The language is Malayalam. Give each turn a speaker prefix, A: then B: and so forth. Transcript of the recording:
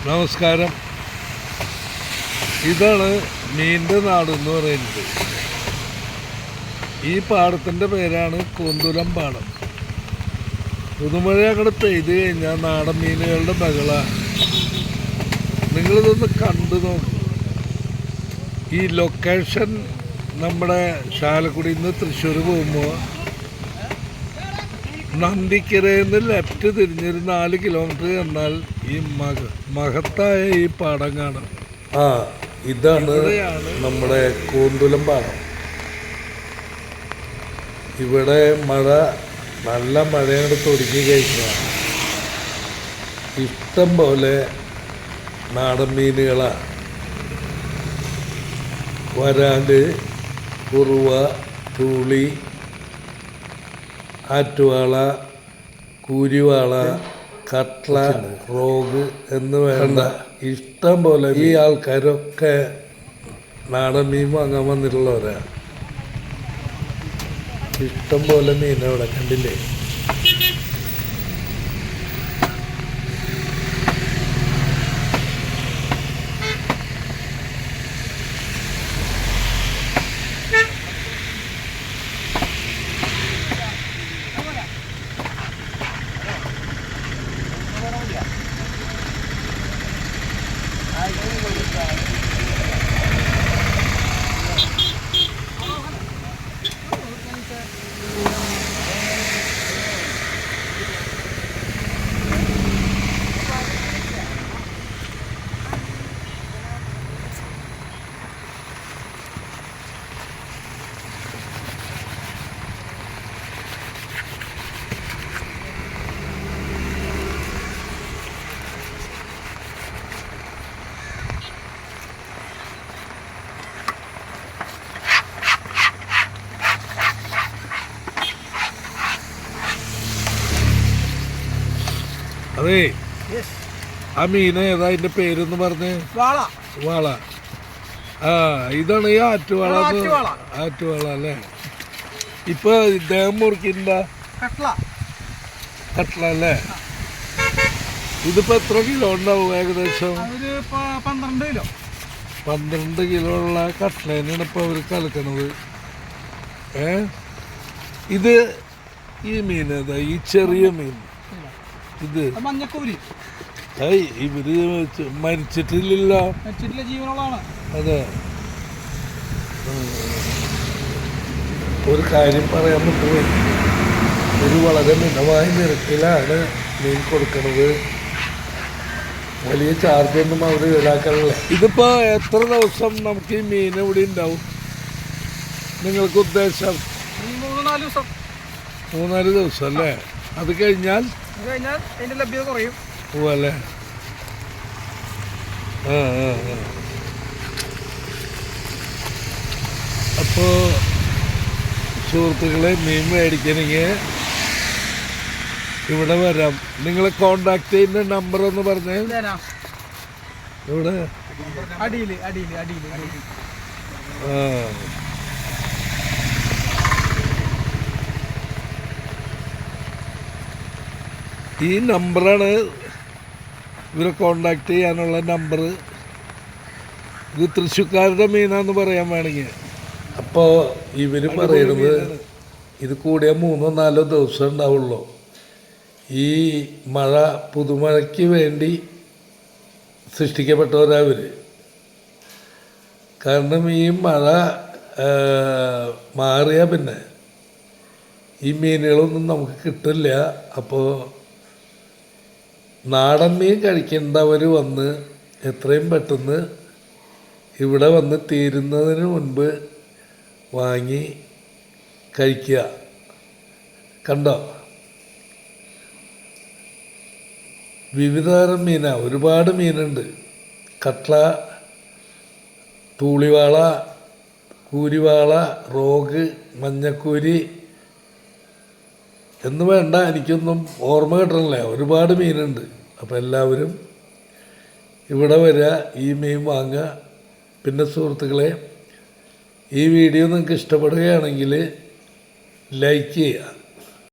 A: നമസ്കാരം. ഇതാണ് മീൻ്റെ നാടെന്ന് പറയുന്നത്. ഈ പാടത്തിൻ്റെ പേരാണ് കൂന്തുലം പാടം. പുതുമഴ അങ്ങോട്ട് പെയ്ത് കഴിഞ്ഞാൽ നാടൻ മീനുകളുടെ ബഹള. നിങ്ങളിതൊന്ന് കണ്ടു നോക്കും. ഈ ലൊക്കേഷൻ നമ്മുടെ ചാലക്കുടിയിൽ നിന്ന് തൃശ്ശൂർ പോകുമ്പോൾ നന്ദിക്കരയിൽ നിന്ന് ലെഫ്റ്റ് തിരിഞ്ഞൊരു 4 കിലോമീറ്റർ എന്നാൽ ഈ മഹത്തായ ഈ പാടം കാണാം. ഇതാണ് നമ്മുടെ കൂന്തുലം പാടം. ഇവിടെ നല്ല മഴയാണ് തുടങ്ങി കഴിഞ്ഞാൽ ഇഷ്ടം പോലെ നാടൻ മീനുകളാണ്. വരാല്, കുറുവ, തൂളി, ആറ്റുവാള, കൂരിവാള, കട്ട്ള, റോഗ് എന്ന് വേണ്ട ഇഷ്ടം പോലെ ഈ ആൾക്കാരൊക്കെ നാടൻ മീൻ വാങ്ങാൻ വന്നിട്ടുള്ളവരാണ്. ഇഷ്ടം പോലെ മീൻ അവിടെ കണ്ടില്ലേ. അതെ, ആ മീൻ ഏതാ അതിന്റെ പേരൊന്ന് പറഞ്ഞ്? വാള. ഇതാണ് ഈ ആറ്റുവാള. ആറ്റുവാള അല്ലേ. ഇപ്പൊ ഇദ്ദേഹം മുറിക്കില്ല കട്ട്ള അല്ലേ. ഇതിപ്പോ എത്ര കിലോ ഉണ്ടാവും ഏകദേശം? 12 കിലോ ഉള്ള കട്ട്ളേനാണ് ഇപ്പൊ അവര് കലക്കണത്. ഇത് ഈ മീൻ ഏതാ? ഈ ചെറിയ മീൻ ഇത്
B: മഞ്ഞക്കൂരി.
A: ഇവര് മരിച്ചിട്ടില്ലല്ലോ.
B: ജീവനുള്ളതാണ്.
A: അതെ. ഒരു കാര്യം പറയാൻ പറ്റുമോ? ഒരു വളരെ മിതമായ നിരക്കിലാണ് മീൻ കൊടുക്കുന്നത്. വലിയ ചാർജൊന്നും അവർ ഈടാക്കാറില്ല. ഇതിപ്പോ എത്ര ദിവസം നമുക്ക് ഈ മീൻ ഇവിടെ ഉണ്ടാവും നിങ്ങൾക്ക് ഉദ്ദേശം? 3-4 ദിവസം അല്ലേ. അത് കഴിഞ്ഞാൽ
B: അതിന്റെ ലഭ്യത കുറയും.
A: അല്ലേ. അപ്പോ സുഹൃത്തുക്കളെ, മീൻ മേടിക്കണമെങ്കിൽ ഇവിടെ വരാം. നിങ്ങളെ കോണ്ടാക്ട് ചെയ്യുന്ന നമ്പർ ഒന്ന് പറഞ്ഞേ. ഇവിടെ
B: അടിയില്.
A: ഈ നമ്പറാണ് ഇവരെ കോണ്ടാക്ട് ചെയ്യാനുള്ള നമ്പർ. ഇത് തൃശ്ശൂർക്കാരുടെ മീനാന്ന് പറയാൻ വേണമെങ്കിൽ. അപ്പോൾ ഇവർ പറയുന്നത് ഇത് കൂടിയ 3-4 ദിവസം ഉണ്ടാവുള്ളൂ. ഈ മഴ പുതുമഴയ്ക്ക് വേണ്ടി സൃഷ്ടിക്കപ്പെട്ടവരവർ. കാരണം ഈ മഴ മാറിയ പിന്നെ ഈ മീനുകളൊന്നും നമുക്ക് കിട്ടില്ല. അപ്പോൾ നാടൻ മീൻ കഴിക്കേണ്ടവർ വന്ന് എത്രയും പെട്ടെന്ന് ഇവിടെ വന്ന് തീരുന്നതിന് മുൻപ് വാങ്ങി കഴിക്കുക. കണ്ടോ, വിവിധതരം മീനാണ്. ഒരുപാട് മീനുണ്ട്. കട്ട്ള, തൂളിവാള, കൂരിവാള, റോഗ്, മഞ്ഞക്കൂരി എന്ന് വേണ്ട, എനിക്കൊന്നും ഓർമ്മ കിട്ടണില്ല. ഒരുപാട് മീനുണ്ട്. അപ്പോൾ എല്ലാവരും ഇവിടെ വരിക, ഈ മീൻ വാങ്ങുക. പിന്നെ സുഹൃത്തുക്കളെ, ഈ വീഡിയോ നിങ്ങൾക്ക് ഇഷ്ടപ്പെടുകയാണെങ്കിൽ ലൈക്ക് ചെയ്യുക.